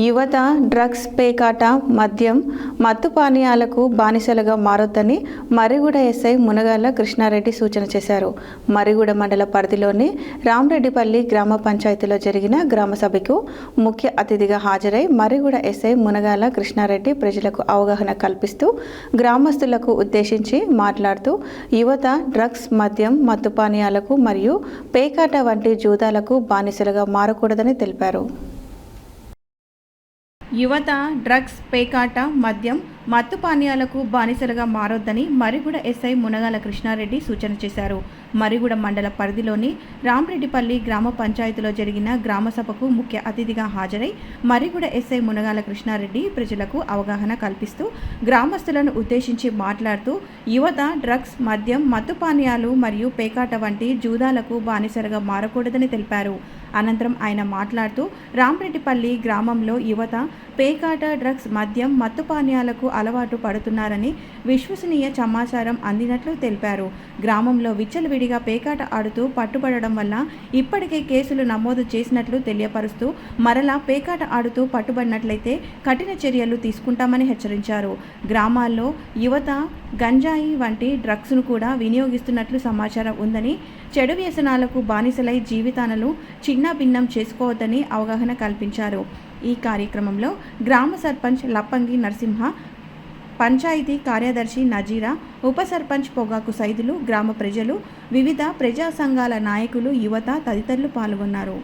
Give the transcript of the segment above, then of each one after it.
యువత డ్రగ్స్, పేకాట, మద్యం, మత్తు పానీయాలకు బానిసలుగా మారొద్దని మర్రిగూడ ఎస్ఐ మునగాల కృష్ణారెడ్డి సూచన చేశారు. మర్రిగూడ మండల పరిధిలోని రామరెడ్డిపల్లి గ్రామ పంచాయతీలో జరిగిన గ్రామ సభకు ముఖ్య అతిథిగా హాజరై మర్రిగూడ ఎస్ఐ మునగాల కృష్ణారెడ్డి ప్రజలకు అవగాహన కల్పిస్తూ గ్రామస్తులకు ఉద్దేశించి మాట్లాడుతూ యువత డ్రగ్స్, మద్యం, మత్తు పానీయాలకు మరియు పేకాట వంటి జూదాలకు బానిసలుగా మారకూడదని తెలిపారు. యువత డ్రగ్స్, పేకాట, మద్యం, మత్తు పానీయాలకు బానిసలుగా మారొద్దని మర్రిగూడ ఎస్ఐ మునగాల కృష్ణారెడ్డి సూచన చేశారు. మర్రిగూడ మండల పరిధిలోని రామరెడ్డిపల్లి గ్రామ పంచాయతీలో జరిగిన గ్రామ సభకు ముఖ్య అతిథిగా హాజరై మర్రిగూడ ఎస్ఐ మునగాల కృష్ణారెడ్డి ప్రజలకు అవగాహన కల్పిస్తూ గ్రామస్తులను ఉద్దేశించి మాట్లాడుతూ యువత డ్రగ్స్, మద్యం, మత్తు పానీయాలు మరియు పేకాట వంటి జూదాలకు బానిసలుగా మారకూడదని తెలిపారు. అనంతరం ఆయన మాట్లాడుతూ రామరెడ్డిపల్లి గ్రామంలో యువత పేకాట, డ్రగ్స్, మద్యం, మత్తు పానీయాలకు అలవాటు పడుతున్నారని విశ్వసనీయ సమాచారం అందినట్లు తెలిపారు. గ్రామంలో విచ్చలవిడిగా పేకాట ఆడుతూ పట్టుబడడం వల్ల ఇప్పటికే కేసులు నమోదు చేసినట్లు తెలియపరుస్తూ మరలా పేకాట ఆడుతూ పట్టుబడినట్లయితే కఠిన చర్యలు తీసుకుంటామని హెచ్చరించారు. గ్రామాల్లో యువత గంజాయి వంటి డ్రగ్స్ను కూడా వినియోగిస్తున్నట్లు సమాచారం ఉందని, చెడు వ్యసనాలకు బానిసలై జీవితాలను చిన్నాభిన్నం చేసుకోవద్దని అవగాహన కల్పించారు. ఈ కార్యక్రమంలో గ్రామ సర్పంచ్ లప్పంగి నరసింహ, పంచాయతీ కార్యదర్శి నజీరా, ఉప సర్పంచ్ పొగాకు సైదులు, గ్రామ ప్రజలు, వివిధ ప్రజా సంఘాల నాయకులు, యువత తదితరులు పాల్గొన్నారు.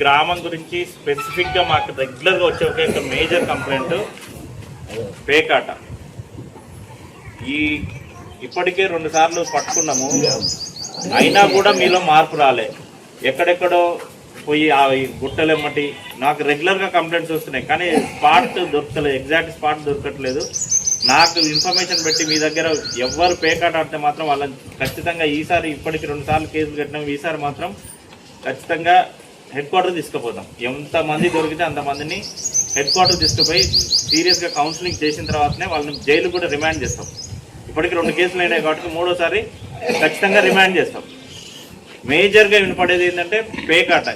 గ్రామం గురించి స్పెసిఫిక్గా మాకు రెగ్యులర్గా వచ్చే ఒక మేజర్ కంప్లైంట్ పేకాట. ఇప్పటికే 2 సార్లు పట్టుకున్నాము, అయినా కూడా మీలో మార్పు రాలే. ఎక్కడెక్కడో పోయి ఆ గుట్టలెమ్మటి నాకు రెగ్యులర్గా కంప్లైంట్స్ వస్తున్నాయి, కానీ స్పాట్ దొరకలేదు, ఎగ్జాక్ట్ స్పాట్ దొరకట్లేదు. నాకు ఇన్ఫర్మేషన్ పెట్టి మీ దగ్గర ఎవరు పేకాట ఆడితే మాత్రం వాళ్ళని ఖచ్చితంగా ఈసారి ఇప్పటికి 2 సార్లు కేసులు కట్టినాం, ఈసారి మాత్రం ఖచ్చితంగా హెడ్ క్వార్టర్ తీసుకుపోతాం. ఎంతమంది దొరికితే అంతమందిని హెడ్ క్వార్టర్ తీసుకుపోయి సీరియస్గా కౌన్సిలింగ్ చేసిన తర్వాతనే వాళ్ళని జైలు కూడా రిమాండ్ చేస్తాం. ఇప్పటికి 2 కేసులు అయినాయి కాబట్టి 3వసారి ఖచ్చితంగా రిమాండ్ చేస్తాం. మేజర్గా వినపడేది ఏంటంటే పేకాట.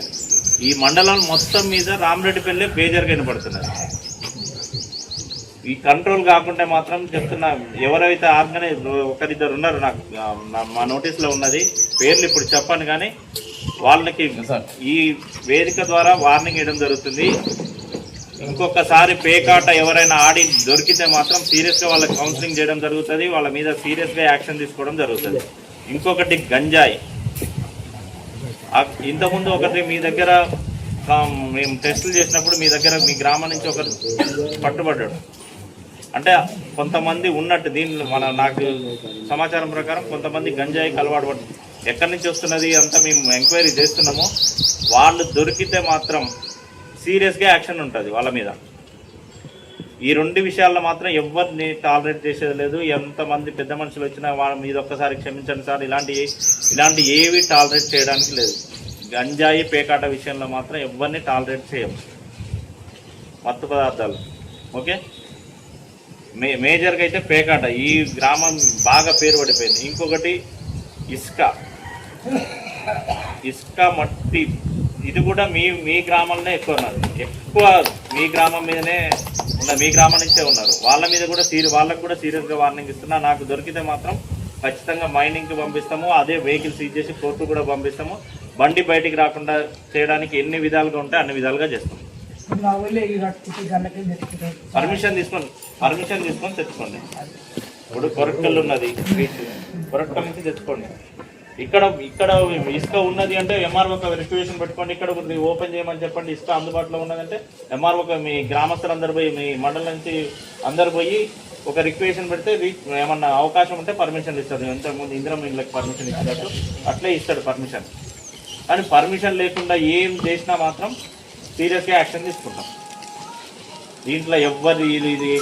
ఈ మండలం మొత్తం మీద రామరెడ్డిపల్లి మేజర్గా వినపడుతున్నారు. ఈ కంట్రోల్ కాకుంటే మాత్రం చెప్తున్నా, ఎవరైతే ఆర్గనైజ్ ఒకరిద్దరు ఉన్నారు, నాకు మా నోటీస్లో ఉన్నది, పేర్లు ఇప్పుడు చెప్పాను, కానీ వాళ్ళకి ఈ వేదిక ద్వారా వార్నింగ్ ఇవ్వడం జరుగుతుంది. ఇంకొకసారి పేకాట ఎవరైనా ఆడి దొరికితే మాత్రం సీరియస్గా వాళ్ళకి కౌన్సిలింగ్ చేయడం జరుగుతుంది, వాళ్ళ మీద సీరియస్గా యాక్షన్ తీసుకోవడం జరుగుతుంది. ఇంకొకటి గంజాయి. ఇంతకుముందు ఒకటి మీ దగ్గర మేము టెస్టులు చేసినప్పుడు మీ దగ్గర మీ గ్రామం నుంచి ఒకరు పట్టుబడ్డాడు. అంటే కొంతమంది ఉన్నట్టు దీనిలో నాకు సమాచారం ప్రకారం కొంతమంది గంజాయికి అలవాటు పడుతుంది. ఎక్కడి నుంచి వస్తున్నది అంతా మేము ఎంక్వైరీ చేస్తున్నాము. వాళ్ళు దొరికితే మాత్రం సీరియస్గా యాక్షన్ ఉంటుంది వాళ్ళ మీద. ఈ 2 విషయాల్లో మాత్రం ఎవరిని టాలరేట్ చేసేది లేదు. ఎంతమంది పెద్ద మనుషులు వచ్చినా వాళ్ళ మీద ఒక్కసారి క్షమించండి సార్, ఇలాంటి ఏవి టాలరేట్ చేయడానికి లేదు. గంజాయి, పేకాట విషయంలో మాత్రం ఎవరిని టాలరేట్ చేయము. మత్తు పదార్థాలు ఓకే. మేజర్గా అయితే పేకాట ఈ గ్రామం బాగా పేరు పడిపోయింది. ఇంకొకటి ఇసుక మట్టి, ఇది కూడా మీ గ్రామంలోనే ఎక్కువ ఉన్నారు. ఎక్కువ మీ గ్రామం మీదనే ఉన్నారు, మీ గ్రామం నుంచే ఉన్నారు. వాళ్ళ మీద కూడా వాళ్ళకు కూడా సీరియస్గా వార్నింగ్ ఇస్తున్నా. నాకు దొరికితే మాత్రం ఖచ్చితంగా మైనింగ్కి పంపిస్తాము, అదే వెహికల్ సీజ్ చేసి కోర్టు కూడా పంపిస్తాము. బండి బయటికి రాకుండా చేయడానికి ఎన్ని విధాలుగా ఉంటే అన్ని విధాలుగా చేస్తాం. పర్మిషన్ తీసుకొని తెచ్చుకోండి. ఇప్పుడు కొరక్కలు ఉన్నది, కొరక్కల నుంచి తెచ్చుకోండి. ఇక్కడ ఇసుక ఉన్నది అంటే ఎంఆర్ఓకి రిక్వెషన్ పెట్టుకోండి. ఇక్కడ ఓపెన్ చేయమని చెప్పండి. ఇసుక అందుబాటులో ఉన్నదంటే ఎంఆర్ఓకి మీ గ్రామస్తులందరూ పోయి, మీ మండలం నుంచి అందరు పోయి ఒక రిక్వెషన్ పెడితే ఏమన్నా అవకాశం ఉంటే పర్మిషన్ ఇస్తారు. ఇంతకుముందు ఇందిరమ్మ ఇళ్ళకి పర్మిషన్ ఇచ్చినట్టు అట్లే ఇస్తాడు పర్మిషన్. కానీ పర్మిషన్ లేకుండా ఏం చేసినా మాత్రం సీరియస్గా యాక్షన్ తీసుకుంటాం. దీంట్లో ఎవ్వరి ఇది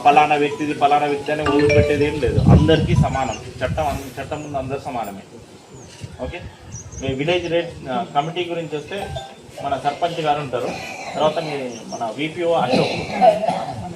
ఫలానా వ్యక్తిది ఫలానా వ్యక్తి అని ఊరు పెట్టేది ఏం లేదు. అందరికీ సమానం. చట్టం ముందు అందరూ సమానమే. ఓకే. మీ విలేజ్ రేట్ కమిటీ గురించి వస్తే మన సర్పంచ్ గారు ఉంటారు, తర్వాత మీ మన విపిఓ అశోక్,